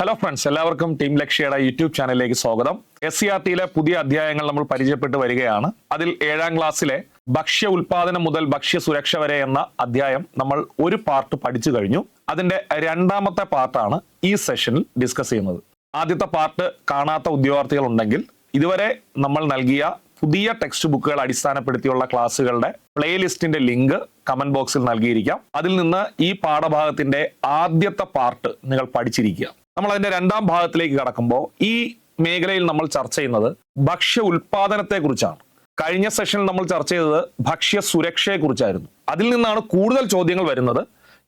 Hello friends, എല്ലാവർക്കും team ലക്ഷ്യയുടെ YouTube ചാനലിലേക്ക് സ്വാഗതം. SCERTയിലെ പുതിയ അധ്യായങ്ങൾ നമ്മൾ പരിചയപ്പെട്ട് വരികയാണ്. അതിൽ 7ാം ക്ലാസ്സിലെ ഭക്ഷ്യ ഉൽപാദനം മുതൽ ഭക്ഷ്യ സുരക്ഷ വരെ എന്ന അധ്യായം നമ്മൾ ഒരു പാർട്ട് പഠിച്ചു കഴിഞ്ഞു. അതിന്റെ രണ്ടാമത്തെ പാർട്ടാണ് ഈ സെഷനിൽ ഡിസ്കസ് ചെയ്യുന്നത്. ആദ്യത്തെ പാർട്ട് കാണാത്ത ഉദ്യോഗാർത്ഥികൾ ഉണ്ടെങ്കിൽ ഇതുവരെ നമ്മൾ നൽകിയ പുതിയ ടെക്സ്റ്റ് ബുക്കുകൾ അടിസ്ഥാനപ്പെടുത്തിയുള്ള ക്ലാസ്സുകളുടെ പ്ലേലിസ്റ്റിന്റെ ലിങ്ക് കമന്റ് ബോക്സിൽ നൽകിയിരിക്കാം. അതിൽ നിന്ന് ഈ പാഠഭാഗത്തിന്റെ ആദ്യത്തെ പാർട്ട് നിങ്ങൾ പഠിച്ചിരിക്കുക. നമ്മൾ അതിന്റെ രണ്ടാം ഭാഗത്തിലേക്ക് കടക്കുമ്പോൾ ഈ മേഖലയിൽ നമ്മൾ ചർച്ച ചെയ്യുന്നത് ഭക്ഷ്യ ഉൽപാദനത്തെ കുറിച്ചാണ്. കഴിഞ്ഞ സെഷനിൽ നമ്മൾ ചർച്ച ചെയ്തത് ഭക്ഷ്യ സുരക്ഷയെ കുറിച്ചായിരുന്നു. അതിൽ നിന്നാണ് കൂടുതൽ ചോദ്യങ്ങൾ വരുന്നത്.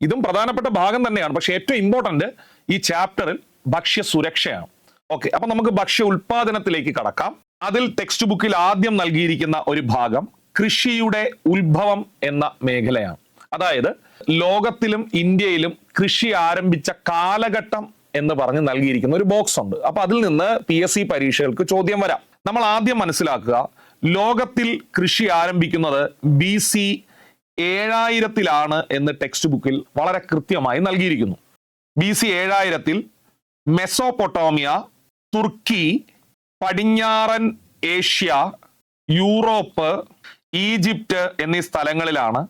ഇതും പ്രധാനപ്പെട്ട ഭാഗം തന്നെയാണ്, പക്ഷെ ഏറ്റവും ഇമ്പോർട്ടന്റ് ഈ ചാപ്റ്ററിൽ ഭക്ഷ്യ സുരക്ഷയാണ്. ഓക്കെ, അപ്പൊ നമുക്ക് ഭക്ഷ്യ ഉൽപാദനത്തിലേക്ക് കടക്കാം. അതിൽ ടെക്സ്റ്റ് ബുക്കിൽ ആദ്യം നൽകിയിരിക്കുന്ന ഒരു ഭാഗം കൃഷിയുടെ ഉത്ഭവം എന്ന മേഖലയാണ്. അതായത് ലോകത്തിലും ഇന്ത്യയിലും കൃഷി ആരംഭിച്ച കാലഘട്ടം എന്ന് പറഞ്ഞ് നൽകിയിരിക്കുന്ന ഒരു ബോക്സ് ഉണ്ട്. അപ്പൊ അതിൽ നിന്ന് PSC പരീക്ഷകൾക്ക് ചോദ്യം വരാം. നമ്മൾ ആദ്യം മനസ്സിലാക്കുക, ലോകത്തിൽ കൃഷി ആരംഭിക്കുന്നത് BC 7000 എന്ന് ടെക്സ്റ്റ് ബുക്കിൽ വളരെ കൃത്യമായി നൽകിയിരിക്കുന്നു. BC 7000 മെസോപ്പൊട്ടോമിയ, തുർക്കി, പടിഞ്ഞാറൻ ഏഷ്യ, യൂറോപ്പ്, ഈജിപ്റ്റ് എന്നീ സ്ഥലങ്ങളിലാണ്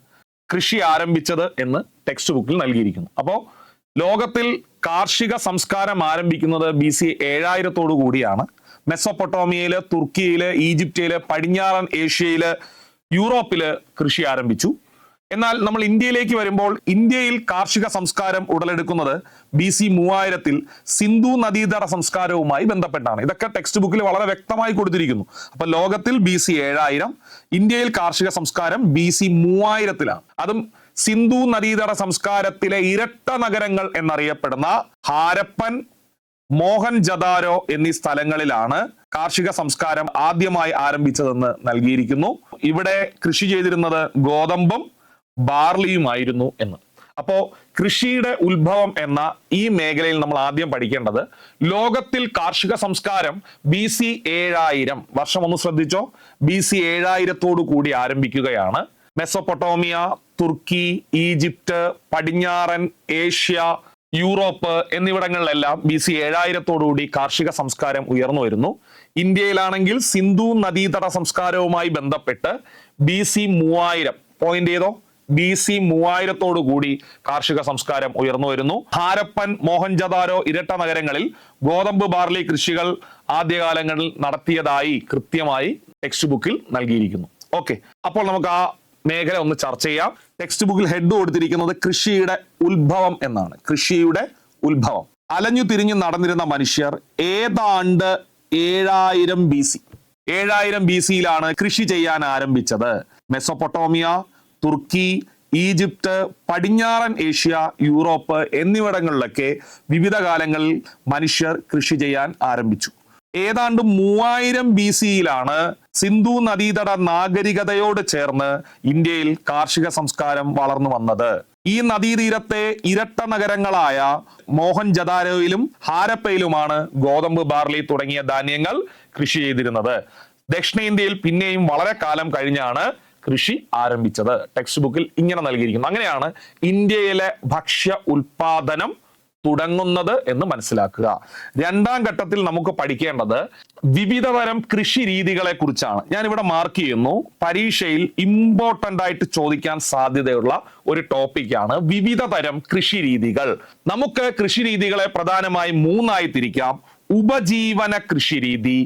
കൃഷി ആരംഭിച്ചത് എന്ന് ടെക്സ്റ്റ് ബുക്കിൽ നൽകിയിരിക്കുന്നു. അപ്പോൾ ലോകത്തിൽ കാർഷിക സംസ്കാരം ആരംഭിക്കുന്നത് BC 7000 കൂടിയാണ്. മെസോപ്പൊട്ടോമിയയില്, തുർക്കിയില്, ഈജിപ്തില്, പടിഞ്ഞാറൻ ഏഷ്യയില്, യൂറോപ്പില് കൃഷി ആരംഭിച്ചു. എന്നാൽ നമ്മൾ ഇന്ത്യയിലേക്ക് വരുമ്പോൾ ഇന്ത്യയിൽ കാർഷിക സംസ്കാരം ഉടലെടുക്കുന്നത് BC 3000 സിന്ധു നദീതട സംസ്കാരവുമായി ബന്ധപ്പെട്ടാണ്. ഇതൊക്കെ ടെക്സ്റ്റ് ബുക്കിൽ വളരെ വ്യക്തമായി കൊടുത്തിരിക്കുന്നു. അപ്പൊ ലോകത്തിൽ BC 7000, ഇന്ത്യയിൽ കാർഷിക സംസ്കാരം BC 3000 അതും സിന്ധു നദീതട സംസ്കാരത്തിലെ ഇരട്ട നഗരങ്ങൾ എന്നറിയപ്പെടുന്ന ഹാരപ്പൻ, മോഹൻജദാരോ എന്നീ സ്ഥലങ്ങളിലാണ് കാർഷിക സംസ്കാരം ആദ്യമായി ആരംഭിച്ചതെന്ന് നൽകിയിരിക്കുന്നു. ഇവിടെ കൃഷി ചെയ്തിരുന്നത് ഗോതമ്പും ബാർലിയുമായിരുന്നു എന്ന്. അപ്പോ കൃഷിയുടെ ഉത്ഭവം എന്ന ഈ മേഖലയിൽ നമ്മൾ ആദ്യം പഠിക്കേണ്ടത് ലോകത്തിൽ കാർഷിക സംസ്കാരം BC 7000 വർഷം ഒന്ന് ശ്രദ്ധിച്ചോ, BC 7000 കൂടി ആരംഭിക്കുകയാണ്. മെസോപ്പൊട്ടോമിയ, തുർക്കി, ഈജിപ്റ്റ്, പടിഞ്ഞാറൻ ഏഷ്യ, യൂറോപ്പ് എന്നിവിടങ്ങളിലെല്ലാം BC 7000 കൂടി കാർഷിക സംസ്കാരം ഉയർന്നു വരുന്നു. ഇന്ത്യയിലാണെങ്കിൽ സിന്ധു നദീതട സംസ്കാരവുമായി ബന്ധപ്പെട്ട് BC 3000 പോയിന്റ് ചെയ്തോ, BC 3000 കൂടി കാർഷിക സംസ്കാരം ഉയർന്നു വരുന്നു. ഹാരപ്പൻ, മോഹൻജദാരോ ഇരട്ട നഗരങ്ങളിൽ ഗോതമ്പ്, ബാർലി കൃഷികൾ ആദ്യകാലങ്ങളിൽ നടത്തിയതായി കൃത്യമായി ടെക്സ്റ്റ് ബുക്കിൽ നൽകിയിരിക്കുന്നു. ഓക്കെ, അപ്പോൾ നമുക്ക് ആ മേഖല ഒന്ന് ചർച്ച ചെയ്യാം. ടെക്സ്റ്റ് ബുക്കിൽ ഹെഡ് കൊടുത്തിരിക്കുന്നത് കൃഷിയുടെ ഉത്ഭവം എന്നാണ്. കൃഷിയുടെ ഉത്ഭവം. അലഞ്ഞു തിരിഞ്ഞു നടന്നിരുന്ന മനുഷ്യർ ഏതാണ്ട് 7000 BC കൃഷി ചെയ്യാൻ ആരംഭിച്ചത്. മെസോപ്പൊട്ടോമിയ, തുർക്കി, ഈജിപ്റ്റ്, പടിഞ്ഞാറൻ ഏഷ്യ, യൂറോപ്പ് എന്നിവിടങ്ങളിലൊക്കെ വിവിധ കാലങ്ങളിൽ മനുഷ്യർ കൃഷി ചെയ്യാൻ ആരംഭിച്ചു. ഏതാണ്ട് 3000 BC സിന്ധു നദീതട നാഗരികതയോട് ചേർന്ന് ഇന്ത്യയിൽ കാർഷിക സംസ്കാരം വളർന്നു വന്നത്. ഈ നദീതീരത്തെ ഇരട്ട നഗരങ്ങളായ മോഹൻജദാരോയിലും ഹാരപ്പയിലുമാണ് ഗോതമ്പ്, ബാർലി തുടങ്ങിയ ധാന്യങ്ങൾ കൃഷി ചെയ്തിരുന്നത്. ദക്ഷിണേന്ത്യയിൽ പിന്നെയും വളരെ കാലം കഴിഞ്ഞാണ് കൃഷി ആരംഭിച്ചത്. ടെക്സ്റ്റ് ബുക്കിൽ ഇങ്ങനെ നൽകിയിരിക്കുന്നു. അങ്ങനെയാണ് ഇന്ത്യയിലെ ഭക്ഷ്യ ഉൽപാദനം തുടങ്ങുന്നത് എന്ന് മനസ്സിലാക്കുക. രണ്ടാം ഘട്ടത്തിൽ നമുക്ക് പഠിക്കേണ്ടത് വിവിധ തരം കൃഷി രീതികളെ കുറിച്ചാണ്. ഞാൻ ഇവിടെ മാർക്ക് ചെയ്യുന്നു. പരീക്ഷയിൽ ഇമ്പോർട്ടന്റ് ആയിട്ട് ചോദിക്കാൻ സാധ്യതയുള്ള ഒരു ടോപ്പിക്കാണ് വിവിധ തരം കൃഷി രീതികൾ. നമുക്ക് കൃഷി രീതികളെ പ്രധാനമായി 3ആയി തിരിക്കാം. ഉപജീവന കൃഷിരീതി,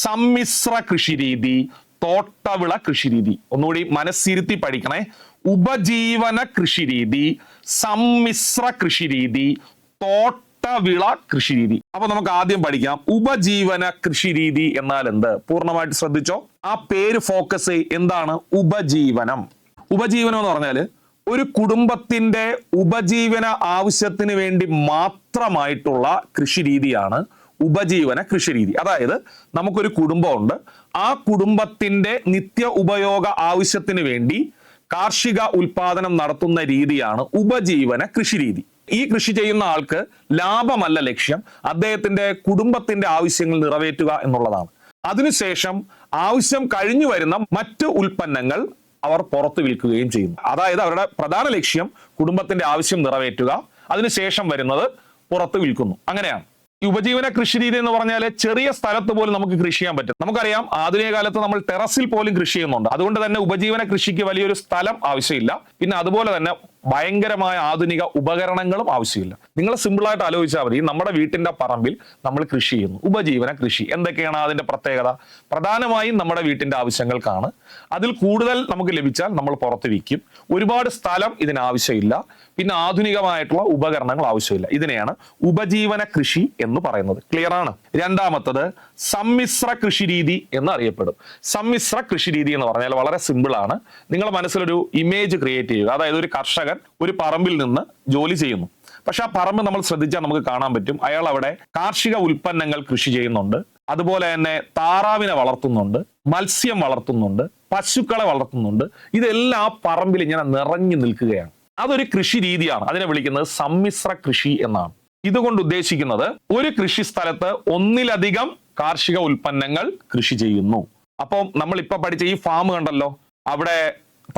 സമ്മിശ്ര കൃഷിരീതി, തോട്ടവിള കൃഷിരീതി. ഒന്നുകൂടി മനസ്സിരുത്തി പഠിക്കണേ. ഉപജീവന കൃഷിരീതി, സമ്മിശ്ര കൃഷിരീതി, തോട്ടവിള കൃഷിരീതി. അപ്പൊ നമുക്ക് ആദ്യം പഠിക്കാം ഉപജീവന കൃഷിരീതി എന്നാൽ എന്ത്. പൂർണ്ണമായിട്ട് ശ്രദ്ധിച്ചോ, ആ പേര് ഫോക്കസ് എന്താണ് ഉപജീവനം. ഉപജീവനം എന്ന് പറഞ്ഞാല് ഒരു കുടുംബത്തിന്റെ ഉപജീവന ആവശ്യത്തിന് വേണ്ടി മാത്രമായിട്ടുള്ള കൃഷിരീതിയാണ് ഉപജീവന കൃഷിരീതി. അതായത് നമുക്കൊരു കുടുംബമുണ്ട്, ആ കുടുംബത്തിന്റെ നിത്യ ഉപയോഗ ആവശ്യത്തിന് വേണ്ടി കാർഷിക ഉൽപാദനം നടത്തുന്ന രീതിയാണ് ഉപജീവന കൃഷിരീതി. ഈ കൃഷി ചെയ്യുന്ന ആൾക്ക് ലാഭമല്ല ലക്ഷ്യം, അദ്ദേഹത്തിന്റെ കുടുംബത്തിന്റെ ആവശ്യങ്ങൾ നിറവേറ്റുക എന്നുള്ളതാണ്. അതിനുശേഷം ആവശ്യം കഴിഞ്ഞു വരുന്ന മറ്റു ഉൽപ്പന്നങ്ങൾ അവർ പുറത്തു വിൽക്കുകയും ചെയ്യുന്നു. അതായത് അവരുടെ പ്രധാന ലക്ഷ്യം കുടുംബത്തിന്റെ ആവശ്യം നിറവേറ്റുക, അതിനുശേഷം വരുന്നത് പുറത്ത് വിൽക്കുന്നു. അങ്ങനെയാണ്. ഈ ഉപജീവന കൃഷി രീതി എന്ന് പറഞ്ഞാൽ ചെറിയ സ്ഥലത്ത് പോലും നമുക്ക് കൃഷി ചെയ്യാൻ പറ്റും. നമുക്കറിയാം ആധുനിക കാലത്ത് നമ്മൾ ടെറസിൽ പോലും കൃഷി ചെയ്യുന്നുണ്ട്. അതുകൊണ്ട് തന്നെ ഉപജീവന കൃഷിക്ക് വലിയൊരു സ്ഥലം ആവശ്യമില്ല. പിന്നെ അതുപോലെ തന്നെ ഭയങ്കരമായ ആധുനിക ഉപകരണങ്ങളും ആവശ്യമില്ല. നിങ്ങൾ സിമ്പിളായിട്ട് ആലോചിച്ചാൽ മതി, നമ്മുടെ വീട്ടിന്റെ പറമ്പിൽ നമ്മൾ കൃഷി ചെയ്യുന്നു, ഉപജീവന കൃഷി. എന്തൊക്കെയാണ് അതിന്റെ പ്രത്യേകത? പ്രധാനമായും നമ്മുടെ വീട്ടിന്റെ ആവശ്യങ്ങൾക്കാണ്. അതിൽ കൂടുതൽ നമുക്ക് ലഭിച്ചാൽ നമ്മൾ പുറത്ത് വിൽക്കും. ഒരുപാട് സ്ഥലം ഇതിനാവശ്യമില്ല. പിന്നെ ആധുനികമായിട്ടുള്ള ഉപകരണങ്ങൾ ആവശ്യമില്ല. ഇതിനെയാണ് ഉപജീവന കൃഷി എന്ന് പറയുന്നത്. ക്ലിയർ ആണ്? രണ്ടാമത്തത് സമ്മിശ്ര കൃഷി രീതി എന്ന് അറിയപ്പെടും. സമ്മിശ്ര കൃഷി രീതി എന്ന് പറഞ്ഞാൽ വളരെ സിമ്പിൾ ആണ്. നിങ്ങളുടെ മനസ്സിലൊരു ഇമേജ് ക്രിയേറ്റ് ചെയ്യുക. അതായത് ഒരു കർഷകൻ ഒരു പറമ്പിൽ നിന്ന് ജോലി ചെയ്യുന്നു. പക്ഷെ ആ പറമ്പ് നമ്മൾ ശ്രദ്ധിച്ചാൽ നമുക്ക് കാണാൻ പറ്റും, അയാൾ അവിടെ കാർഷിക ഉൽപ്പന്നങ്ങൾ കൃഷി ചെയ്യുന്നുണ്ട്. അതുപോലെ തന്നെ താറാവിനെ വളർത്തുന്നുണ്ട്, മത്സ്യം വളർത്തുന്നുണ്ട്, പശുക്കളെ വളർത്തുന്നുണ്ട്. ഇതെല്ലാം ആ പറമ്പിൽ ഇങ്ങനെ നിറഞ്ഞു നിൽക്കുകയാണ്. അതൊരു കൃഷി രീതിയാണ്. അതിനെ വിളിക്കുന്നത് സമ്മിശ്ര കൃഷി എന്നാണ്. ഇതുകൊണ്ട് ഉദ്ദേശിക്കുന്നത് ഒരു കൃഷി സ്ഥലത്ത് ഒന്നിലധികം കാർഷിക ഉൽപ്പന്നങ്ങൾ കൃഷി ചെയ്യുന്നു. അപ്പം നമ്മൾ ഇപ്പൊ പഠിച്ച ഈ ഫാം കണ്ടല്ലോ, അവിടെ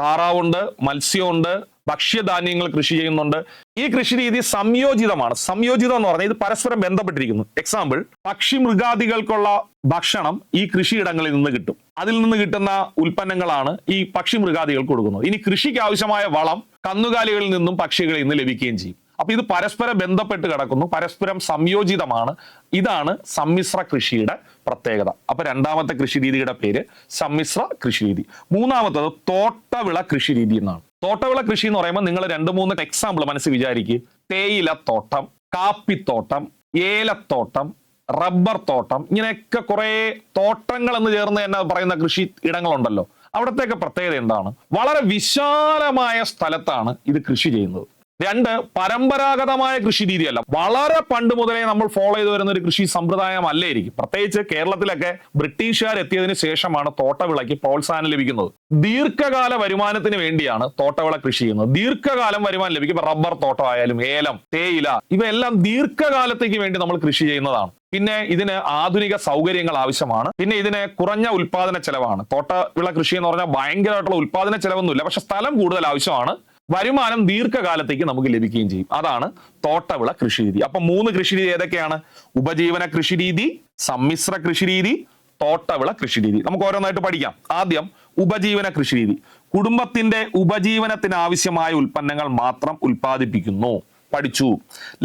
താറാവുണ്ട്, മത്സ്യമുണ്ട്, ഭക്ഷ്യധാന്യങ്ങൾ കൃഷി ചെയ്യുന്നുണ്ട്. ഈ കൃഷി രീതി സംയോജിതമാണ്. സംയോജിതം എന്ന് പറഞ്ഞാൽ ഇത് പരസ്പരം ബന്ധപ്പെട്ടിരിക്കുന്നു. എക്സാമ്പിൾ, പക്ഷി മൃഗാദികൾക്കുള്ള ഭക്ഷണം ഈ കൃഷിയിടങ്ങളിൽ നിന്ന് കിട്ടും. അതിൽ നിന്ന് കിട്ടുന്ന ഉൽപ്പന്നങ്ങളാണ് ഈ പക്ഷി മൃഗാദികൾക്ക് കൊടുക്കുന്നത്. ഇനി കൃഷിക്ക് ആവശ്യമായ വളം കന്നുകാലികളിൽ നിന്നും പക്ഷികളിൽ നിന്ന് ലഭിക്കുകയും ചെയ്യും. അപ്പൊ ഇത് പരസ്പരം ബന്ധപ്പെട്ട് കിടക്കുന്നു, പരസ്പരം സംയോജിതമാണ്. ഇതാണ് സമ്മിശ്ര കൃഷിയുടെ പ്രത്യേകത. അപ്പൊ രണ്ടാമത്തെ കൃഷി രീതിയുടെ പേര് സമ്മിശ്ര കൃഷി രീതി. മൂന്നാമത്തത് തോട്ടവിള കൃഷി രീതി എന്നാണ്. തോട്ടവിള കൃഷി എന്ന് പറയുമ്പോൾ നിങ്ങൾ 2-3 എക്സാമ്പിൾ മനസ്സിൽ വിചാരിക്കുക. തേയിലത്തോട്ടം, കാപ്പിത്തോട്ടം, ഏലത്തോട്ടം, റബ്ബർ തോട്ടം, ഇങ്ങനെയൊക്കെ കുറെ തോട്ടങ്ങൾ എന്ന് ചേർന്ന് തന്നെ പറയുന്ന കൃഷി ഇടങ്ങളുണ്ടല്ലോ. അവിടത്തേക്ക് പ്രത്യേകത എന്താണ്? വളരെ വിശാലമായ സ്ഥലത്താണ് ഇത് കൃഷി ചെയ്യുന്നത്. 2, പരമ്പരാഗതമായ കൃഷി രീതിയല്ല. വളരെ പണ്ട് മുതലേ നമ്മൾ ഫോളോ ചെയ്തു വരുന്ന ഒരു കൃഷി സമ്പ്രദായം അല്ലായിരിക്കും. പ്രത്യേകിച്ച് കേരളത്തിലൊക്കെ ബ്രിട്ടീഷുകാർ എത്തിയതിനു ശേഷമാണ് തോട്ടവിളയ്ക്ക് പ്രോത്സാഹനം ലഭിക്കുന്നത്. ദീർഘകാല വരുമാനത്തിന് വേണ്ടിയാണ് തോട്ടവിള കൃഷി ചെയ്യുന്നത്. ദീർഘകാലം വരുമാനം ലഭിക്കും. റബ്ബർ തോട്ടമായാലും ഏലം, തേയില, ഇവയെല്ലാം ദീർഘകാലത്തേക്ക് വേണ്ടി നമ്മൾ കൃഷി ചെയ്യുന്നതാണ്. പിന്നെ ഇതിന് ആധുനിക സൗകര്യങ്ങൾ ആവശ്യമാണ്. പിന്നെ ഇതിന് കുറഞ്ഞ ഉൽപാദന ചെലവാണ്. തോട്ടവിള കൃഷി എന്ന് പറഞ്ഞാൽ ഭയങ്കരമായിട്ടുള്ള ഉൽപാദന ചെലവൊന്നുമില്ല, പക്ഷെ സ്ഥലം കൂടുതൽ ആവശ്യമാണ്. വരുമാനം ദീർഘകാലത്തേക്ക് നമുക്ക് ലഭിക്കുകയും ചെയ്യും. അതാണ് തോട്ടവിള കൃഷി രീതി. അപ്പൊ 3 കൃഷി രീതി ഏതൊക്കെയാണ്? ഉപജീവന കൃഷി രീതി, സമ്മിശ്ര കൃഷി രീതി, തോട്ടവിള കൃഷി രീതി. നമുക്ക് ഓരോന്നായിട്ട് പഠിക്കാം. ആദ്യം ഉപജീവന കൃഷി രീതി. കുടുംബത്തിന്റെ ഉപജീവനത്തിന് ആവശ്യമായ ഉൽപ്പന്നങ്ങൾ മാത്രം ഉൽപ്പാദിപ്പിക്കുന്നു. പഠിച്ചു.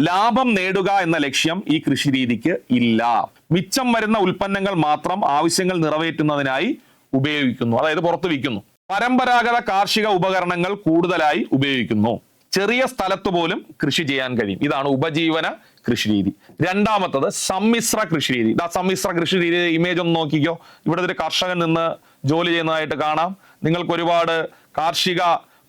ലാഭം നേടുക എന്ന ലക്ഷ്യം ഈ കൃഷി രീതിക്ക് ഇല്ല. മിച്ചം വരുന്ന ഉൽപ്പന്നങ്ങൾ മാത്രം ആവശ്യങ്ങൾ നിറവേറ്റുന്നതിനായി ഉപയോഗിക്കുന്നു, അതായത് പുറത്തു വിൽക്കുന്നു. പരമ്പരാഗത കാർഷിക ഉപകരണങ്ങൾ കൂടുതലായി ഉപയോഗിക്കുന്നു. ചെറിയ സ്ഥലത്ത് പോലും കൃഷി ചെയ്യാൻ കഴിയും. ഇതാണ് ഉപജീവന കൃഷി രീതി. രണ്ടാമത്തത് സമ്മിശ്ര കൃഷി രീതി. സമ്മിശ്ര കൃഷി രീതി ഇമേജ് ഒന്ന് നോക്കിക്കോ. ഇവിടെ ഒരു കർഷകൻ നിന്ന് ജോലി ചെയ്യുന്നതായിട്ട് കാണാം. നിങ്ങൾക്ക് ഒരുപാട് കാർഷിക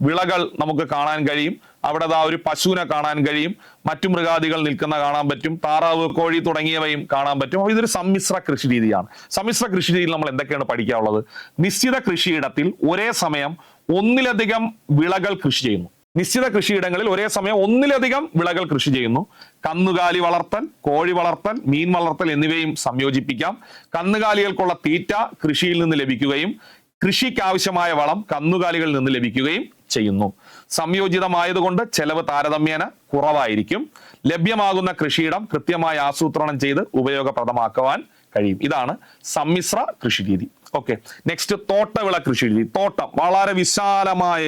വിളകൾ നമുക്ക് കാണാൻ കഴിയും. അവിടെ ഒരു പശുവിനെ കാണാൻ കഴിയും, മറ്റു മൃഗാദികൾ നിൽക്കുന്ന കാണാൻ പറ്റും, താറാവ്, കോഴി തുടങ്ങിയവയും കാണാൻ പറ്റും. അപ്പോൾ ഇതൊരു സമ്മിശ്ര കൃഷി രീതിയാണ്. സമ്മിശ്ര കൃഷി രീതിയിൽ നമ്മൾ എന്തൊക്കെയാണ് പഠിക്കാനുള്ളത്? നിശ്ചിത കൃഷിയിടത്തിൽ ഒരേ സമയം ഒന്നിലധികം വിളകൾ കൃഷി ചെയ്യുന്നു. നിശ്ചിത കൃഷിയിടങ്ങളിൽ ഒരേ സമയം ഒന്നിലധികം വിളകൾ കൃഷി ചെയ്യുന്നു. കന്നുകാലി വളർത്തൽ, കോഴി വളർത്തൽ, മീൻ വളർത്തൽ എന്നിവയും സംയോജിപ്പിക്കാം. കന്നുകാലികൾക്കുള്ള തീറ്റ കൃഷിയിൽ നിന്ന് ലഭിക്കുകയും കൃഷിക്ക് ആവശ്യമായ വളം കന്നുകാലികളിൽ നിന്ന് ലഭിക്കുകയും ചെയ്യുന്നു. സംയോജിതമായതുകൊണ്ട് ചെലവ് താരതമ്യേന കുറവായിരിക്കും. ലഭ്യമാകുന്ന കൃഷിയിടം കൃത്യമായി ആസൂത്രണം ചെയ്ത് ഉപയോഗപ്രദമാക്കുവാൻ കഴിയും. ഇതാണ് സമ്മിശ്ര കൃഷി രീതി. ഓക്കെ, നെക്സ്റ്റ് തോട്ടവിള കൃഷി രീതി. തോട്ടം വളരെ വിശാലമായ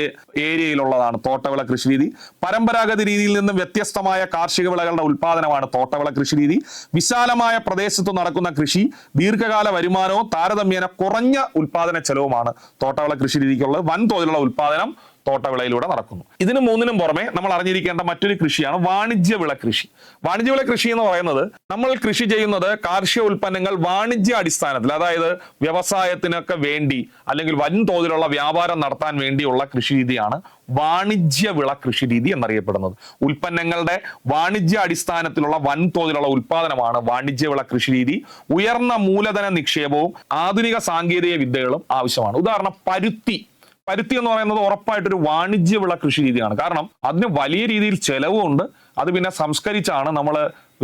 ഏരിയയിലുള്ളതാണ് തോട്ടവിള കൃഷി രീതി. പരമ്പരാഗത രീതിയിൽ നിന്നും വ്യത്യസ്തമായ കാർഷിക വിളകളുടെ ഉൽപാദനമാണ് തോട്ടവിള കൃഷി രീതി. വിശാലമായ പ്രദേശത്ത് നടക്കുന്ന കൃഷി ദീർഘകാല വരുമാനവും താരതമ്യേന കുറഞ്ഞ ഉൽപാദന ചെലവുമാണ് തോട്ടവിള കൃഷി രീതിക്കുള്ളത്. വൻതോതിലുള്ള ഉൽപാദനം തോട്ടവിളയിലൂടെ നടക്കുന്നു. ഇതിന് 3നും പുറമെ നമ്മൾ അറിഞ്ഞിരിക്കേണ്ട മറ്റൊരു കൃഷിയാണ് വാണിജ്യവിള കൃഷി. വാണിജ്യവിള കൃഷി എന്ന് പറയുന്നത് നമ്മൾ കൃഷി ചെയ്യുന്നത് കാർഷിക ഉൽപ്പന്നങ്ങൾ വാണിജ്യ അടിസ്ഥാനത്തിൽ, അതായത് വ്യവസായത്തിനൊക്കെ വേണ്ടി അല്ലെങ്കിൽ വൻതോതിലുള്ള വ്യാപാരം നടത്താൻ വേണ്ടിയുള്ള കൃഷി രീതിയാണ് വാണിജ്യവിള കൃഷി രീതി എന്നറിയപ്പെടുന്നത്. ഉൽപ്പന്നങ്ങളുടെ വാണിജ്യ അടിസ്ഥാനത്തിലുള്ള വൻതോതിലുള്ള ഉൽപാദനമാണ് വാണിജ്യവിള കൃഷി രീതി. ഉയർന്ന മൂലധന നിക്ഷേപവും ആധുനിക സാങ്കേതിക വിദ്യകളും ആവശ്യമാണ്. ഉദാഹരണം പരുത്തി എന്ന് പറയുന്നത് ഉറപ്പായിട്ടൊരു വാണിജ്യവിള കൃഷി രീതിയാണ്. കാരണം അതിന് വലിയ രീതിയിൽ ചെലവുണ്ട്. അത് പിന്നെ സംസ്കരിച്ചാണ് നമ്മൾ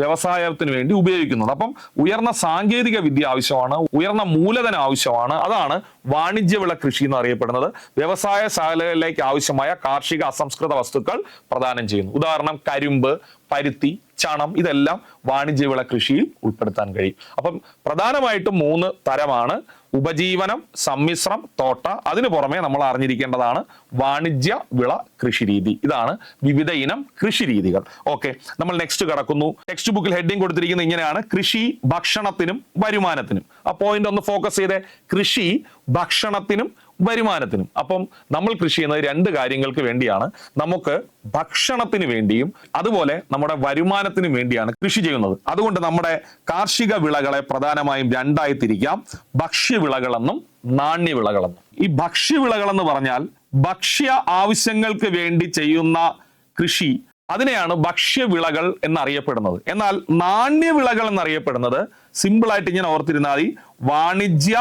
വ്യവസായത്തിന് വേണ്ടി ഉപയോഗിക്കുന്നത്. അപ്പം ഉയർന്ന സാങ്കേതിക വിദ്യ ആവശ്യമാണ്, ഉയർന്ന മൂലധനം ആവശ്യമാണ്. അതാണ് വാണിജ്യവിള കൃഷി എന്ന് അറിയപ്പെടുന്നത്. വ്യവസായ ശാലകളിലേക്ക് ആവശ്യമായ കാർഷിക അസംസ്കൃത വസ്തുക്കൾ പ്രദാനം ചെയ്യുന്നു. ഉദാഹരണം കരിമ്പ്, പരുത്തി, ചണം, ഇതെല്ലാം വാണിജ്യവിള കൃഷിയിൽ ഉൾപ്പെടുത്താൻ കഴിയും. അപ്പം പ്രധാനമായിട്ടും 3 തരമാണ്: ഉപജീവനം, സമ്മിശ്രം, തോട്ട. അതിനു പുറമെ നമ്മൾ അറിഞ്ഞിരിക്കേണ്ടതാണ് വാണിജ്യ വിള കൃഷി രീതി. ഇതാണ് വിവിധ ഇനം കൃഷി രീതികൾ. ഓക്കെ, നമ്മൾ നെക്സ്റ്റ് കടക്കുന്നു. ടെക്സ്റ്റ് ബുക്കിൽ ഹെഡിങ് കൊടുത്തിരിക്കുന്നത് ഇങ്ങനെയാണ്: കൃഷി ഭക്ഷണത്തിനും വരുമാനത്തിനും. ആ പോയിന്റ് ഒന്ന് ഫോക്കസ് ചെയ്തേ. കൃഷി ഭക്ഷണത്തിനും വരുമാനത്തിനും. അപ്പം നമ്മൾ കൃഷി ചെയ്യുന്നത് 2 കാര്യങ്ങൾക്ക് വേണ്ടിയാണ്. നമുക്ക് ഭക്ഷണത്തിന് വേണ്ടിയും അതുപോലെ നമ്മുടെ വരുമാനത്തിനും വേണ്ടിയാണ് കൃഷി ചെയ്യുന്നത്. അതുകൊണ്ട് നമ്മുടെ കാർഷിക വിളകളെ പ്രധാനമായും 2ആയി തിരിക്കാം: ഭക്ഷ്യവിളകളെന്നും നാണ്യവിളകളെന്നും. ഈ ഭക്ഷ്യവിളകൾ എന്ന് പറഞ്ഞാൽ ഭക്ഷ്യ ആവശ്യങ്ങൾക്ക് വേണ്ടി ചെയ്യുന്ന കൃഷി, അതിനെയാണ് ഭക്ഷ്യവിളകൾ എന്നറിയപ്പെടുന്നത്. എന്നാൽ നാണ്യവിളകൾ എന്നറിയപ്പെടുന്നത് സിമ്പിളായിട്ട് ഇങ്ങനെ ഓർത്തിരുന്നാൽ മതി: വാണിജ്യ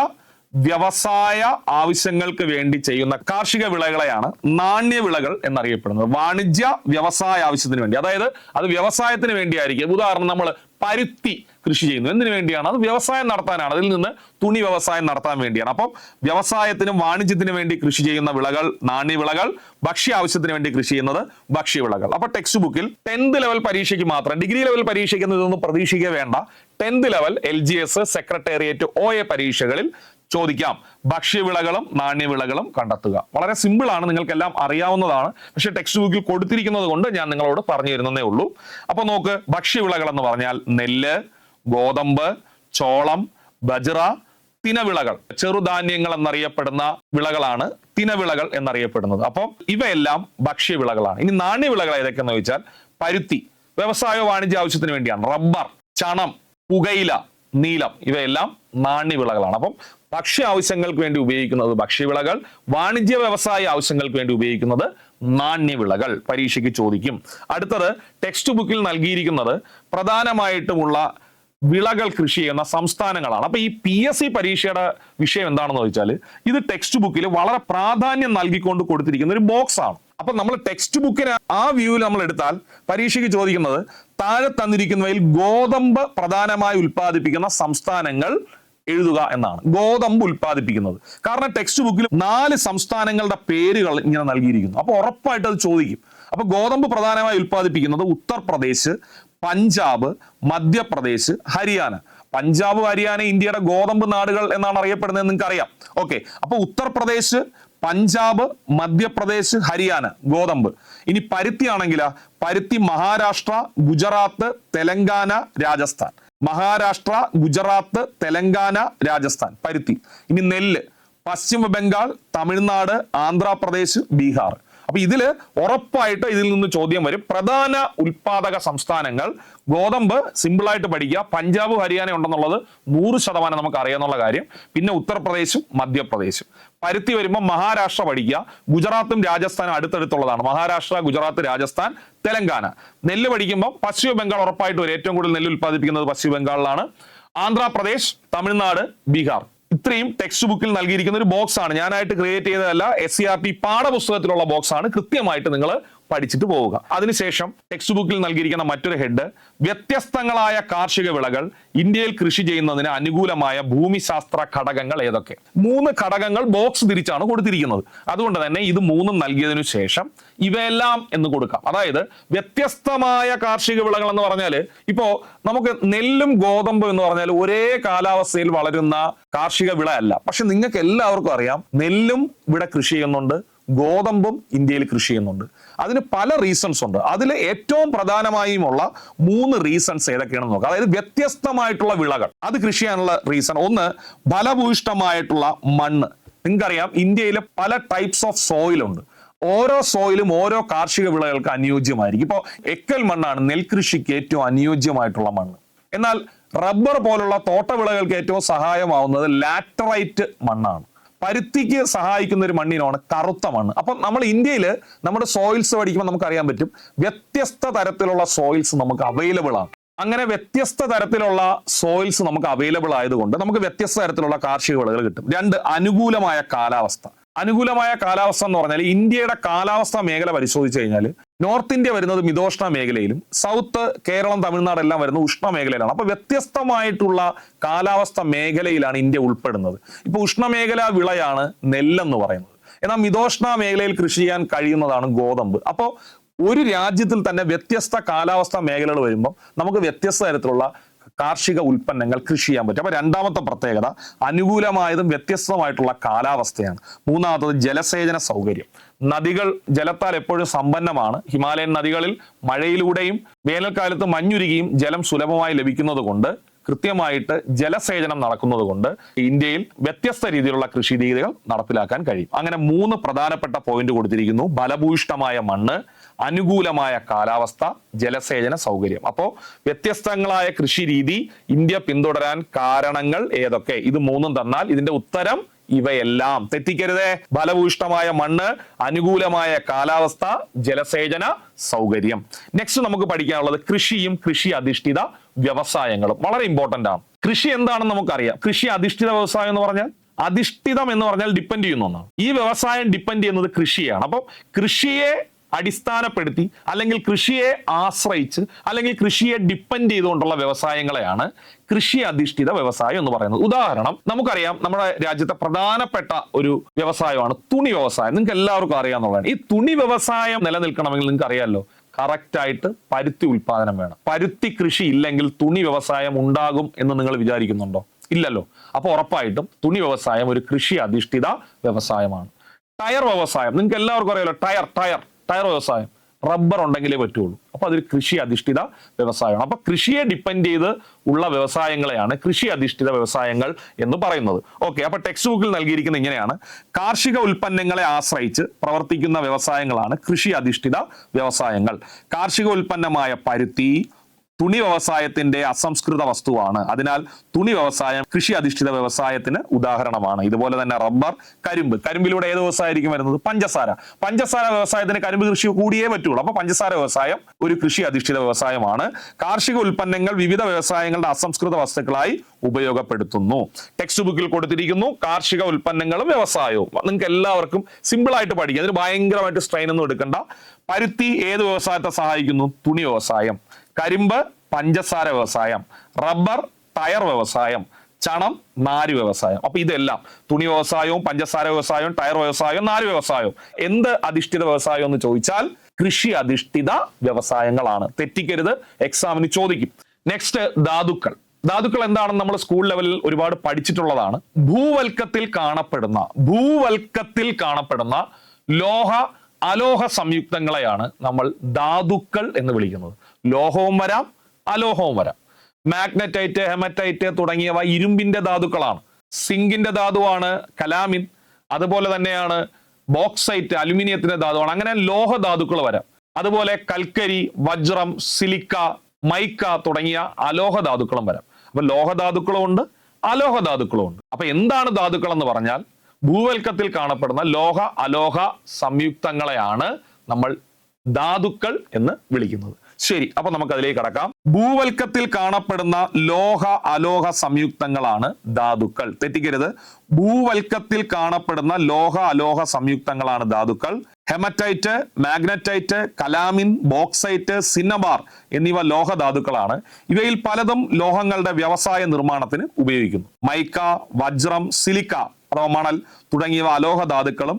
വ്യവസായ ആവശ്യങ്ങൾക്ക് വേണ്ടി ചെയ്യുന്ന കാർഷിക വിളകളെയാണ് നാണ്യവിളകൾ എന്നറിയപ്പെടുന്നത്. വാണിജ്യ വ്യവസായ ആവശ്യത്തിന് വേണ്ടി, അതായത് അത് വ്യവസായത്തിന് വേണ്ടിയായിരിക്കും. ഉദാഹരണം, നമ്മൾ പരുത്തി കൃഷി ചെയ്യുന്നു. എന്തിനു വേണ്ടിയാണ്? അത് വ്യവസായം നടത്താനാണ്. അതിൽ നിന്ന് തുണി വ്യവസായം നടത്താൻ വേണ്ടിയാണ്. അപ്പം വ്യവസായത്തിനും വാണിജ്യത്തിനും വേണ്ടി കൃഷി ചെയ്യുന്ന വിളകൾ നാണ്യവിളകൾ, ഭക്ഷ്യ ആവശ്യത്തിന് വേണ്ടി കൃഷി ചെയ്യുന്നത് ഭക്ഷ്യവിളകൾ. അപ്പൊ ടെക്സ്റ്റ് ബുക്കിൽ 10th ലെവൽ പരീക്ഷയ്ക്ക് മാത്രം, ഡിഗ്രി ലെവൽ പരീക്ഷയ്ക്ക് ഇതൊന്നും പ്രതീക്ഷിക്കുക വേണ്ട. 10th level LGS, secretariat, OA പരീക്ഷകളിൽ ചോദിക്കാം: ഭക്ഷ്യവിളകളും നാണ്യവിളകളും കണ്ടെത്തുക. വളരെ സിമ്പിൾ ആണ്, നിങ്ങൾക്കെല്ലാം അറിയാവുന്നതാണ്. പക്ഷെ ടെക്സ്റ്റ് ബുക്കിൽ കൊടുത്തിരിക്കുന്നത് കൊണ്ട് ഞാൻ നിങ്ങളോട് പറഞ്ഞു തരുന്നതേ ഉള്ളൂ. അപ്പൊ നോക്ക്, ഭക്ഷ്യവിളകൾ എന്ന് പറഞ്ഞാൽ നെല്ല്, ഗോതമ്പ്, ചോളം, ബജ്റ, തിനവിളകൾ, ചെറുധാന്യങ്ങൾ എന്നറിയപ്പെടുന്ന വിളകളാണ് തിനവിളകൾ എന്നറിയപ്പെടുന്നത്. അപ്പം ഇവയെല്ലാം ഭക്ഷ്യവിളകളാണ്. ഇനി നാണ്യവിളകൾ ഏതൊക്കെയെന്ന് ചോദിച്ചാൽ പരുത്തി വ്യവസായ വാണിജ്യ ആവശ്യത്തിന് വേണ്ടിയാണ്. റബ്ബർ, ചണം, പുകയില, നീലം, ഇവയെല്ലാം നാണ്യവിളകളാണ്. അപ്പം ഭക്ഷ്യ ആവശ്യങ്ങൾക്ക് വേണ്ടി ഉപയോഗിക്കുന്നത് ഭക്ഷ്യവിളകൾ, വാണിജ്യ വ്യവസായ ആവശ്യങ്ങൾക്ക് വേണ്ടി ഉപയോഗിക്കുന്നത് നാണ്യവിളകൾ. പരീക്ഷയ്ക്ക് ചോദിക്കും. അടുത്തത് ടെക്സ്റ്റ് ബുക്കിൽ നൽകിയിരിക്കുന്നത് പ്രധാനമായിട്ടുമുള്ള വിളകൾ കൃഷി ചെയ്യുന്ന സംസ്ഥാനങ്ങളാണ്. അപ്പൊ ഈ PSC പരീക്ഷയുടെ വിഷയം എന്താണെന്ന് ചോദിച്ചാൽ, ഇത് ടെക്സ്റ്റ് ബുക്കിൽ വളരെ പ്രാധാന്യം നൽകിക്കൊണ്ട് കൊടുത്തിരിക്കുന്ന ഒരു ബോക്സ് ആണ്. അപ്പൊ നമ്മൾ ടെക്സ്റ്റ് ബുക്കിന് ആ വ്യൂവിൽ നമ്മൾ എടുത്താൽ പരീക്ഷയ്ക്ക് ചോദിക്കുന്നത് താഴെ തന്നിരിക്കുന്നവയിൽ ഗോതമ്പ് പ്രധാനമായി ഉൽപ്പാദിപ്പിക്കുന്ന സംസ്ഥാനങ്ങൾ എഴുതുക എന്നാണ്. ഗോതമ്പ് ഉൽപ്പാദിപ്പിക്കുന്നത്. കാരണം ടെക്സ്റ്റ് ബുക്കിൽ 4 സംസ്ഥാനങ്ങളുടെ പേരുകൾ ഇങ്ങനെ നൽകിയിരിക്കുന്നു. അപ്പൊ ഉറപ്പായിട്ട് അത് ചോദിക്കും. അപ്പൊ ഗോതമ്പ് പ്രധാനമായി ഉൽപ്പാദിപ്പിക്കുന്നത് ഉത്തർപ്രദേശ്, പഞ്ചാബ്, മധ്യപ്രദേശ്, ഹരിയാന. പഞ്ചാബ്, ഹരിയാന ഇന്ത്യയുടെ ഗോതമ്പ് നാടുകൾ എന്നാണ് അറിയപ്പെടുന്നത്, നിങ്ങൾക്ക് അറിയാം. ഓക്കെ, അപ്പൊ ഉത്തർപ്രദേശ്, പഞ്ചാബ്, മധ്യപ്രദേശ്, ഹരിയാന ഗോതമ്പ്. ഇനി പരുത്തി ആണെങ്കിലാ, പരുത്തി മഹാരാഷ്ട്ര, ഗുജറാത്ത്, തെലങ്കാന, രാജസ്ഥാൻ. മഹാരാഷ്ട്ര, ഗുജറാത്ത്, തെലങ്കാന, രാജസ്ഥാൻ പരുത്തി. ഇനി നെല്ല് പശ്ചിമ ബംഗാൾ, തമിഴ്നാട്, ആന്ധ്രാപ്രദേശ്, ബീഹാർ. അപ്പൊ ഇതില് ഉറപ്പായിട്ട് ഇതിൽ നിന്ന് ചോദ്യം വരും. പ്രധാന ഉൽപാദക സംസ്ഥാനങ്ങൾ ഗോതമ്പ് സിമ്പിളായിട്ട് പഠിക്കുക. പഞ്ചാബ്, ഹരിയാന ഉണ്ടെന്നുള്ളത് 100% നമുക്ക് അറിയാന്നുള്ള കാര്യം. പിന്നെ ഉത്തർപ്രദേശും മധ്യപ്രദേശും. പരുത്തി വരുമ്പോൾ മഹാരാഷ്ട്ര പഠിക്കുക. ഗുജറാത്തും രാജസ്ഥാനും അടുത്തടുത്തുള്ളതാണ്. മഹാരാഷ്ട്ര, ഗുജറാത്ത്, രാജസ്ഥാൻ, തെലങ്കാന. നെല്ല് പഠിക്കുമ്പോൾ പശ്ചിമ ബംഗാൾ ഉറപ്പായിട്ട് വരും. ഏറ്റവും കൂടുതൽ നെല്ല് ഉൽപ്പാദിപ്പിക്കുന്നത് പശ്ചിമ ബംഗാളിലാണ്. ആന്ധ്രാപ്രദേശ്, തമിഴ്നാട്, ബീഹാർ. ഇത്രയും ടെക്സ്റ്റ് ബുക്കിൽ നൽകിയിരിക്കുന്ന ഒരു ബോക്സ് ആണ്. ഞാനായിട്ട് ക്രിയേറ്റ് ചെയ്തതല്ല, SCRT പാഠപുസ്തകത്തിലുള്ള ബോക്സ് ആണ്. കൃത്യമായിട്ട് നിങ്ങൾ പഠിച്ചിട്ട് പോവുക. അതിനുശേഷം ടെക്സ്റ്റ് ബുക്കിൽ നൽകിയിരിക്കുന്ന മറ്റൊരു ഹെഡ്: വ്യത്യസ്തങ്ങളായ കാർഷിക വിളകൾ ഇന്ത്യയിൽ കൃഷി ചെയ്യുന്നതിന് അനുകൂലമായ ഭൂമിശാസ്ത്ര ഘടകങ്ങൾ ഏതൊക്കെ? 3 ഘടകങ്ങൾ ബോക്സ് തിരിച്ചാണ് കൊടുത്തിരിക്കുന്നത്. അതുകൊണ്ട് തന്നെ ഇത് 3 നൽകിയതിനു ശേഷം ഇവയെല്ലാം എന്ന് കൊടുക്കാം. അതായത് വ്യത്യസ്തമായ കാർഷിക വിളകൾ എന്ന് പറഞ്ഞാൽ, ഇപ്പോ നമുക്ക് നെല്ലും ഗോതമ്പും എന്ന് പറഞ്ഞാൽ ഒരേ കാലാവസ്ഥയിൽ വളരുന്ന കാർഷിക വിള അല്ല. പക്ഷെ നിങ്ങൾക്ക് എല്ലാവർക്കും അറിയാം, നെല്ലും ഇവിടെ കൃഷി ചെയ്യുന്നുണ്ട്, ഗോതമ്പും ഇന്ത്യയിൽ കൃഷി ചെയ്യുന്നുണ്ട്. അതിന് പല റീസൺസ് ഉണ്ട്. അതിൽ ഏറ്റവും പ്രധാനമായുമുള്ള 3 റീസൺസ് ഏതൊക്കെയാണെന്ന് നോക്കാം. അതായത് വ്യത്യസ്തമായിട്ടുള്ള വിളകൾ അത് കൃഷി ചെയ്യാനുള്ള റീസൺ: ഒന്ന്, ഫലഭൂയിഷ്ടമായിട്ടുള്ള മണ്ണ്. നിങ്ങൾക്കറിയാം, ഇന്ത്യയിൽ പല ടൈപ്സ് ഓഫ് സോയിൽ ഉണ്ട്. ഓരോ സോയിലും ഓരോ കാർഷിക വിളകൾക്ക് അനുയോജ്യമായിരിക്കും. ഇപ്പോൾ എക്കൽ മണ്ണാണ് നെൽകൃഷിക്ക് ഏറ്റവും അനുയോജ്യമായിട്ടുള്ള മണ്ണ്. എന്നാൽ റബ്ബർ പോലുള്ള തോട്ടവിളകൾക്ക് ഏറ്റവും സഹായമാവുന്നത് ലാറ്ററൈറ്റ് മണ്ണാണ്. പരുത്തിക്ക് സഹായിക്കുന്ന ഒരു മണ്ണിനാണ് കറുത്ത മണ്ണ്. അപ്പം നമ്മൾ ഇന്ത്യയിൽ നമ്മുടെ സോയിൽസ് പഠിക്കുമ്പോൾ നമുക്ക് അറിയാൻ പറ്റും, വ്യത്യസ്ത തരത്തിലുള്ള സോയിൽസ് നമുക്ക് അവൈലബിൾ ആണ്. അങ്ങനെ വ്യത്യസ്ത തരത്തിലുള്ള സോയിൽസ് നമുക്ക് അവൈലബിൾ ആയതുകൊണ്ട് നമുക്ക് വ്യത്യസ്ത തരത്തിലുള്ള കാർഷിക വിളകൾ കിട്ടും. 2, അനുകൂലമായ കാലാവസ്ഥ. അനുകൂലമായ കാലാവസ്ഥ എന്ന് പറഞ്ഞാൽ ഇന്ത്യയുടെ കാലാവസ്ഥാ മേഖല പരിശോധിച്ചു കഴിഞ്ഞാൽ നോർത്ത് ഇന്ത്യ വരുന്നത് മിതോഷ്ണ മേഖലയിലും സൗത്ത് കേരളം തമിഴ്നാട് എല്ലാം വരുന്നത് ഉഷ്ണ മേഖലയിലാണ്. അപ്പൊ വ്യത്യസ്തമായിട്ടുള്ള കാലാവസ്ഥ മേഖലയിലാണ് ഇന്ത്യ ഉൾപ്പെടുന്നത്. ഇപ്പൊ ഉഷ്ണമേഖലാ വിളയാണ് നെല്ലെന്ന് പറയുന്നത്. എന്നാൽ മിതോഷ്ണ മേഖലയിൽ കൃഷി ചെയ്യാൻ കഴിയുന്നതാണ് ഗോതമ്പ്. അപ്പോൾ ഒരു രാജ്യത്തിൽ തന്നെ വ്യത്യസ്ത കാലാവസ്ഥ മേഖലകൾ വരുമ്പോൾ നമുക്ക് വ്യത്യസ്ത തരത്തിലുള്ള കാർഷിക ഉൽപ്പന്നങ്ങൾ കൃഷി ചെയ്യാൻ പറ്റും. അപ്പൊ രണ്ടാമത്തെ പ്രത്യേകത അനുകൂലമായതും വ്യത്യസ്തമായിട്ടുള്ള കാലാവസ്ഥയാണ്. മൂന്നാമത്തത് ജലസേചന സൗകര്യം. നദികൾ ജലത്താൽ എപ്പോഴും സമ്പന്നമാണ്. ഹിമാലയൻ നദികളിൽ മഴയിലൂടെയും വേനൽക്കാലത്ത് മഞ്ഞുരുകിയും ജലം സുലഭമായി ലഭിക്കുന്നത് കൊണ്ട് കൃത്യമായിട്ട് ജലസേചനം നടക്കുന്നത് കൊണ്ട് ഇന്ത്യയിൽ വ്യത്യസ്ത രീതിയിലുള്ള കൃഷി രീതികൾ നടപ്പിലാക്കാൻ കഴിയും. അങ്ങനെ 3 പ്രധാനപ്പെട്ട പോയിന്റ് കൊടുത്തിരിക്കുന്നു: ഫലഭൂയിഷ്ഠമായ മണ്ണ്, അനുകൂലമായ കാലാവസ്ഥ, ജലസേചന സൗകര്യം. അപ്പോൾ വ്യത്യസ്തങ്ങളായ കൃഷി രീതി ഇന്ത്യ പിന്തുടരാൻ കാരണങ്ങൾ ഏതൊക്കെ? ഇത് 3 തന്നാൽ ഇതിന്റെ ഉത്തരം ഇവയെല്ലാം. തെറ്റിക്കരുതേ. ഫലഭൂയിഷ്ഠമായ മണ്ണ്, അനുകൂലമായ കാലാവസ്ഥ, ജലസേചന സൗകര്യം. നെക്സ്റ്റ് നമുക്ക് പഠിക്കാനുള്ളത് കൃഷിയും കൃഷി അധിഷ്ഠിത വ്യവസായങ്ങളും. വളരെ ഇമ്പോർട്ടന്റ് ആണ്. കൃഷി എന്താണെന്ന് നമുക്കറിയാം. കൃഷി അധിഷ്ഠിത വ്യവസായം എന്ന് പറഞ്ഞാൽ, അധിഷ്ഠിതം എന്ന് പറഞ്ഞാൽ ഡിപ്പെൻഡ് ചെയ്യുന്ന ഒന്നാണ്. ഈ വ്യവസായം ഡിപ്പെൻഡ് ചെയ്യുന്നത് കൃഷിയാണ്. അപ്പോൾ കൃഷിയെ അടിസ്ഥാനപ്പെടുത്തി അല്ലെങ്കിൽ കൃഷിയെ ആശ്രയിച്ച് അല്ലെങ്കിൽ കൃഷിയെ ഡിപ്പെൻഡ് ചെയ്തുകൊണ്ടുള്ള വ്യവസായങ്ങളെയാണ് കൃഷി അധിഷ്ഠിത വ്യവസായം എന്ന് പറയുന്നത്. ഉദാഹരണം നമുക്കറിയാം, നമ്മുടെ രാജ്യത്തെ പ്രധാനപ്പെട്ട ഒരു വ്യവസായമാണ് തുണി വ്യവസായം. നിങ്ങൾക്ക് എല്ലാവർക്കും അറിയാവുന്നതാണ്. ഈ തുണി വ്യവസായം നിലനിൽക്കണമെങ്കിൽ നിങ്ങൾക്ക് അറിയാമല്ലോ, കറക്റ്റ് ആയിട്ട് പരുത്തി ഉൽപാദനം വേണം. പരുത്തി കൃഷി ഇല്ലെങ്കിൽ തുണി വ്യവസായം ഉണ്ടാകും എന്ന് നിങ്ങൾ വിചാരിക്കുന്നുണ്ടോ? ഇല്ലല്ലോ. അപ്പൊ ഉറപ്പായിട്ടും തുണി വ്യവസായം ഒരു കൃഷി അധിഷ്ഠിത വ്യവസായമാണ്. ടയർ വ്യവസായം നിങ്ങൾക്ക് എല്ലാവർക്കും അറിയാലോ, ടയർ വ്യവസായം. റബ്ബർ ഉണ്ടെങ്കിലേ പറ്റുള്ളൂ. അപ്പൊ അതൊരു കൃഷി അധിഷ്ഠിത വ്യവസായമാണ്. അപ്പൊ കൃഷിയെ ഡിപ്പെൻഡ് ചെയ്ത് ഉള്ള വ്യവസായങ്ങളെയാണ് കൃഷി അധിഷ്ഠിത വ്യവസായങ്ങൾ എന്ന് പറയുന്നത്. ഓക്കെ, അപ്പൊ ടെക്സ്റ്റ് ബുക്കിൽ നൽകിയിരിക്കുന്ന ഇങ്ങനെയാണ്: കാർഷിക ഉൽപ്പന്നങ്ങളെ ആശ്രയിച്ച് പ്രവർത്തിക്കുന്ന വ്യവസായങ്ങളാണ് കൃഷി അധിഷ്ഠിത വ്യവസായങ്ങൾ. കാർഷിക ഉൽപ്പന്നമായ പരുത്തി തുണി വ്യവസായത്തിന്റെ അസംസ്കൃത വസ്തുവാണ്. അതിനാൽ തുണി വ്യവസായം കൃഷി അധിഷ്ഠിത വ്യവസായത്തിന് ഉദാഹരണമാണ്. ഇതുപോലെ തന്നെ റബ്ബർ, കരിമ്പിലൂടെ ഏത് വ്യവസായമായിരിക്കും വരുന്നത്? പഞ്ചസാര വ്യവസായത്തിന് കരിമ്പ് കൃഷി കൂടിയേ പറ്റുള്ളൂ. അപ്പൊ പഞ്ചസാര വ്യവസായം ഒരു കൃഷി അധിഷ്ഠിത വ്യവസായമാണ്. കാർഷിക ഉൽപ്പന്നങ്ങൾ വിവിധ വ്യവസായങ്ങളുടെ അസംസ്കൃത വസ്തുക്കളായി ഉപയോഗപ്പെടുത്തുന്നു. ടെക്സ്റ്റ് ബുക്കിൽ കൊടുത്തിരിക്കുന്നു കാർഷിക ഉൽപ്പന്നങ്ങളും വ്യവസായവും. നിങ്ങൾക്ക് എല്ലാവർക്കും സിമ്പിൾ ആയിട്ട് പഠിക്കാം. അതിന് ഭയങ്കരമായിട്ട് സ്ട്രെയിൻ ഒന്നും എടുക്കണ്ട. പരുത്തി ഏത് വ്യവസായത്തെ സഹായിക്കുന്നു? തുണി വ്യവസായം. കരിമ്പ് പഞ്ചസാര വ്യവസായം. റബ്ബർ ടയർ വ്യവസായം. ചണം നാര് വ്യവസായം. അപ്പൊ ഇതെല്ലാം തുണി വ്യവസായവും പഞ്ചസാര വ്യവസായവും ടയർ വ്യവസായവും നാര് വ്യവസായവും എന്ത് അധിഷ്ഠിത വ്യവസായം എന്ന് ചോദിച്ചാൽ കൃഷി അധിഷ്ഠിത വ്യവസായങ്ങളാണ്. തെറ്റിക്കരുത്, എക്സാമിന് ചോദിക്കും. നെക്സ്റ്റ് ധാതുക്കൾ എന്താണെന്ന് നമ്മൾ സ്കൂൾ ലെവലിൽ ഒരുപാട് പഠിച്ചിട്ടുള്ളതാണ്. ഭൂവൽക്കത്തിൽ കാണപ്പെടുന്ന ലോഹ അലോഹ സംയുക്തങ്ങളെയാണ് നമ്മൾ ധാതുക്കൾ എന്ന് വിളിക്കുന്നത്. ലോഹവും വരാം, അലോഹവും വരാം. മാഗ്നറ്റൈറ്റ്, ഹെമറ്റൈറ്റ് തുടങ്ങിയവ ഇരുമ്പിന്റെ ധാതുക്കളാണ്. സിങ്കിന്റെ ധാതുവാണ് കലാമിൻ. അതുപോലെ തന്നെയാണ് ബോക്സൈറ്റ്, അലുമിനിയത്തിന്റെ ധാതുവാണ്. അങ്ങനെ ലോഹ ധാതുക്കൾ വരാം. അതുപോലെ കൽക്കരി, വജ്രം, സിലിക്ക, മൈക്ക തുടങ്ങിയ അലോഹ ധാതുക്കളും വരാം. അപ്പൊ ലോഹധാതുക്കളും ഉണ്ട്, അലോഹ ധാതുക്കളും ഉണ്ട്. അപ്പൊ എന്താണ് ധാതുക്കൾ എന്ന് പറഞ്ഞാൽ ഭൂവൽക്കത്തിൽ കാണപ്പെടുന്ന ലോഹ അലോഹ സംയുക്തങ്ങളെയാണ് നമ്മൾ ധാതുക്കൾ എന്ന് വിളിക്കുന്നത്. ശരി, അപ്പൊ നമുക്ക് അതിലേക്ക് കടക്കാം. ഭൂവൽക്കത്തിൽ കാണപ്പെടുന്ന ലോഹ അലോഹ സംയുക്തങ്ങളാണ് ധാതുക്കൾ. തെറ്റിക്കരുത്. ഭൂവൽക്കത്തിൽ കാണപ്പെടുന്ന ലോഹ അലോഹ സംയുക്തങ്ങളാണ് ധാതുക്കൾ. Hematite, magnetite, calamine, bauxite, cinnabar എന്നിവ ലോഹധാതുക്കളാണ്. ഇവയിൽ പലതും ലോഹങ്ങളുടെ വ്യവസായ നിർമ്മാണത്തിന് ഉപയോഗിക്കുന്നു. മൈക്ക, വജ്രം, സിലിക്ക അഥവാ മണൽ തുടങ്ങിയവ അലോഹ ധാതുക്കളും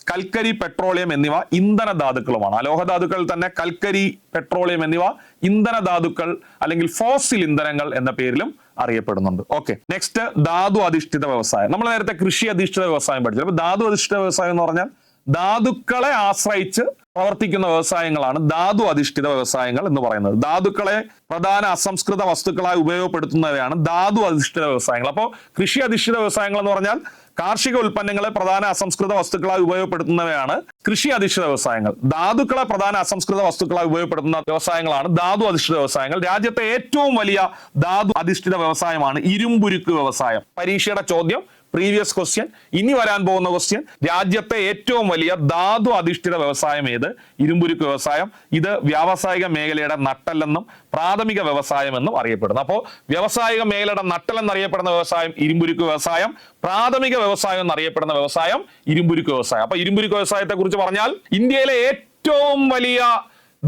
കൽക്കരി, പെട്രോളിയം എന്നിവ ഇന്ധന ധാതുക്കളുമാണ്. അലോഹ ധാതുക്കളിൽ തന്നെ കൽക്കരി, പെട്രോളിയം എന്നിവ ഇന്ധന ധാതുക്കൾ അല്ലെങ്കിൽ ഫോസിൽ ഇന്ധനങ്ങൾ എന്ന പേരിലും അറിയപ്പെടുന്നുണ്ട്. ഓക്കെ, നെക്സ്റ്റ് ധാതു അധിഷ്ഠിത വ്യവസായം. നമ്മൾ നേരത്തെ കൃഷി അധിഷ്ഠിത വ്യവസായം പഠിച്ചു. അപ്പൊ ധാതു അധിഷ്ഠിത വ്യവസായം എന്ന് പറഞ്ഞാൽ ധാതുക്കളെ ആശ്രയിച്ച് പ്രവർത്തിക്കുന്ന വ്യവസായങ്ങളാണ് ധാതു അധിഷ്ഠിത വ്യവസായങ്ങൾ എന്ന് പറയുന്നത്. ധാതുക്കളെ പ്രധാന അസംസ്കൃത വസ്തുക്കളായി ഉപയോഗപ്പെടുത്തുന്നവയാണ് ധാതു അധിഷ്ഠിത വ്യവസായങ്ങൾ. അപ്പോൾ കൃഷി അധിഷ്ഠിത വ്യവസായങ്ങൾ എന്ന് പറഞ്ഞാൽ കാർഷിക ഉൽപ്പന്നങ്ങളെ പ്രധാന അസംസ്കൃത വസ്തുക്കളായി ഉപയോഗപ്പെടുത്തുന്നവയാണ് കൃഷി അധിഷ്ഠിത വ്യവസായങ്ങൾ. ധാതുക്കളെ പ്രധാന അസംസ്കൃത വസ്തുക്കളായി ഉപയോഗപ്പെടുത്തുന്ന വ്യവസായങ്ങളാണ് ധാതു അധിഷ്ഠിത വ്യവസായങ്ങൾ. രാജ്യത്തെ ഏറ്റവും വലിയ ധാതു അധിഷ്ഠിത വ്യവസായമാണ് ഇരുമ്പുരുക്ക് വ്യവസായം. പരീക്ഷയുടെ ചോദ്യം, പ്രീവിയസ് ക്വസ്റ്റ്യൻ, ഇനി വരാൻ പോകുന്ന ക്വസ്റ്റ്യൻ: രാജ്യത്തെ ഏറ്റവും വലിയ ധാതു അധിഷ്ഠിത വ്യവസായം ഏത്? ഇരുമ്പുരുക്ക് വ്യവസായം. ഇത് വ്യാവസായിക മേഖലയുടെ നട്ടെല്ലെന്നും പ്രാഥമിക വ്യവസായം എന്നും അറിയപ്പെടുന്നു. അപ്പോൾ വ്യാവസായിക മേഖലയുടെ നട്ടെല്ലെന്നറിയപ്പെടുന്ന വ്യവസായം ഇരുമ്പുരുക്ക് വ്യവസായം, പ്രാഥമിക വ്യവസായം എന്നറിയപ്പെടുന്ന വ്യവസായം ഇരുമ്പുരുക്ക് വ്യവസായം. അപ്പൊ ഇരുമ്പുരുക്ക് വ്യവസായത്തെ കുറിച്ച് പറഞ്ഞാൽ ഇന്ത്യയിലെ ഏറ്റവും വലിയ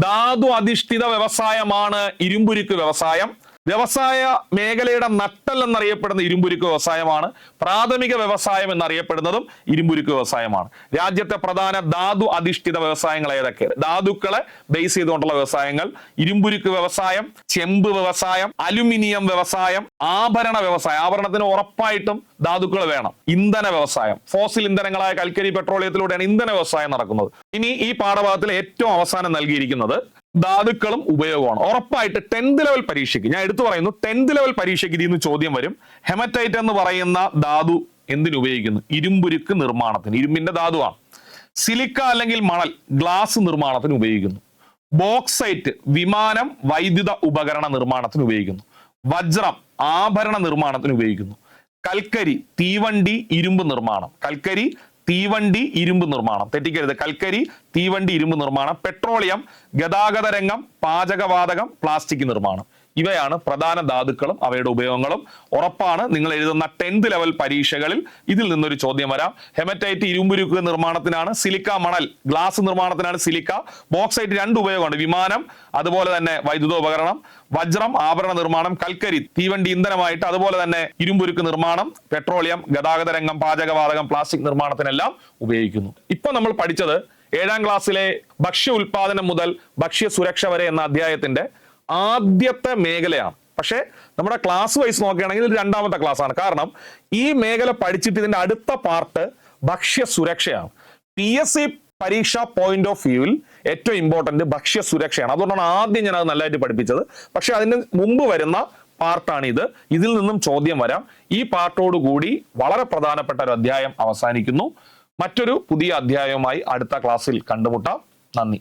ധാതു അധിഷ്ഠിത വ്യവസായമാണ് ഇരുമ്പുരുക്ക് വ്യവസായം. വ്യവസായ മേഖലയുടെ നട്ടൽ എന്നറിയപ്പെടുന്ന ഇരുമ്പുരുക്ക് വ്യവസായമാണ്. പ്രാഥമിക വ്യവസായം എന്നറിയപ്പെടുന്നതും ഇരുമ്പുരുക്ക് വ്യവസായമാണ്. രാജ്യത്തെ പ്രധാന ധാതു അധിഷ്ഠിത വ്യവസായങ്ങൾ ഏതൊക്കെ? ധാതുക്കളെ ബേസ് ചെയ്തുകൊണ്ടുള്ള വ്യവസായങ്ങൾ: ഇരുമ്പുരുക്ക് വ്യവസായം, ചെമ്പ് വ്യവസായം, അലുമിനിയം വ്യവസായം, ആഭരണ വ്യവസായം. ആഭരണത്തിന് ഉറപ്പായിട്ടും ധാതുക്കൾ വേണം. ഇന്ധന വ്യവസായം, ഫോസിൽ ഇന്ധനങ്ങളായ കൽക്കരി, പെട്രോളിയത്തിലൂടെയാണ് ഇന്ധന വ്യവസായം നടക്കുന്നത്. ഇനി ഈ പാഠഭാഗത്തിൽ ഏറ്റവും അവസാനം നൽകിയിരിക്കുന്നത് ധാതുക്കളും ഉപയോഗമാണ്. ഉറപ്പായിട്ട് 10th ലെവൽ പരീക്ഷയ്ക്ക് ഞാൻ എടുത്തു പറയുന്നു, 10th ലെവൽ പരീക്ഷയ്ക്ക് ഇതിൽ നിന്ന് ചോദ്യം വരും. ഹെമറ്റൈറ്റ് എന്ന് പറയുന്ന ധാതു എന്തിനു ഉപയോഗിക്കുന്നു? ഇരുമ്പുരുക്ക് നിർമ്മാണത്തിന്, ഇരുമ്പിന്റെ ധാതുവാണ്. സിലിക്ക അല്ലെങ്കിൽ മണൽ ഗ്ലാസ് നിർമ്മാണത്തിന് ഉപയോഗിക്കുന്നു. ബോക്സൈറ്റ് വിമാനം, വൈദ്യുത ഉപകരണ നിർമ്മാണത്തിന് ഉപയോഗിക്കുന്നു. വജ്രം ആഭരണ നിർമ്മാണത്തിന് ഉപയോഗിക്കുന്നു. കൽക്കരി തീവണ്ടി, ഇരുമ്പ് നിർമ്മാണം. കൽക്കരി, തീവണ്ടി, ഇരുമ്പ് നിർമ്മാണം. തെറ്റിക്കരുത്, കൽക്കരി, തീവണ്ടി, ഇരുമ്പ് നിർമ്മാണം. പെട്രോളിയം ഗതാഗത രംഗം, പാചകവാതകം, പ്ലാസ്റ്റിക് നിർമ്മാണം. ഇവയാണ് പ്രധാന ധാതുക്കളും അവയുടെ ഉപയോഗങ്ങളും. ഉറപ്പാണ് നിങ്ങൾ എഴുതുന്ന 10th ലെവൽ പരീക്ഷകളിൽ ഇതിൽ നിന്നൊരു ചോദ്യം വരാം. ഹെമറ്റൈറ്റ് ഇരുമ്പുരുക്ക് നിർമ്മാണത്തിനാണ്, സിലിക്ക മണൽ ഗ്ലാസ് നിർമ്മാണത്തിനാണ് സിലിക്ക. ബോക്സൈറ്റ് 2 ഉപയോഗമുണ്ട്, വിമാനം അതുപോലെ തന്നെ വൈദ്യുതോപകരണം. വജ്രം ആഭരണ നിർമ്മാണം. കൽക്കരി തീവണ്ടി ഇന്ധനമായിട്ട്, അതുപോലെ തന്നെ ഇരുമ്പുരുക്ക് നിർമ്മാണം, പെട്രോളിയം ഗതാഗത രംഗം, പാചകവാതകം, പ്ലാസ്റ്റിക് നിർമ്മാണത്തിനെല്ലാം ഉപയോഗിക്കുന്നു. ഇപ്പൊ നമ്മൾ പഠിച്ചത് 7ാം ക്ലാസ്സിലെ ഭക്ഷ്യ ഉൽപാദനം മുതൽ ഭക്ഷ്യ സുരക്ഷ വരെ എന്ന അധ്യായത്തിന്റെ ആദ്യത്തെ മേഖലയാണ്. പക്ഷേ നമ്മുടെ ക്ലാസ് വൈസ് നോക്കുകയാണെങ്കിൽ ഇത് 2ാമത്തെ ക്ലാസ് ആണ്. കാരണം ഈ മേഖല പഠിച്ചിട്ട് ഇതിന്റെ അടുത്ത പാർട്ട് ഭക്ഷ്യ സുരക്ഷയാണ്. PSC പരീക്ഷ പോയിന്റ് ഓഫ് വ്യൂവിൽ ഏറ്റവും ഇമ്പോർട്ടന്റ് ഭക്ഷ്യ സുരക്ഷയാണ്. അതുകൊണ്ടാണ് ആദ്യം ഞാൻ അത് നല്ലതായിട്ട് പഠിപ്പിച്ചത്. പക്ഷെ അതിന് മുമ്പ് വരുന്ന പാർട്ടാണിത്. ഇതിൽ നിന്നും ചോദ്യം വരാം. ഈ പാർട്ടോടുകൂടി വളരെ പ്രധാനപ്പെട്ട ഒരു അധ്യായം അവസാനിക്കുന്നു. മറ്റൊരു പുതിയ അധ്യായവുമായി അടുത്ത ക്ലാസ്സിൽ കണ്ടുമുട്ടാം. നന്ദി.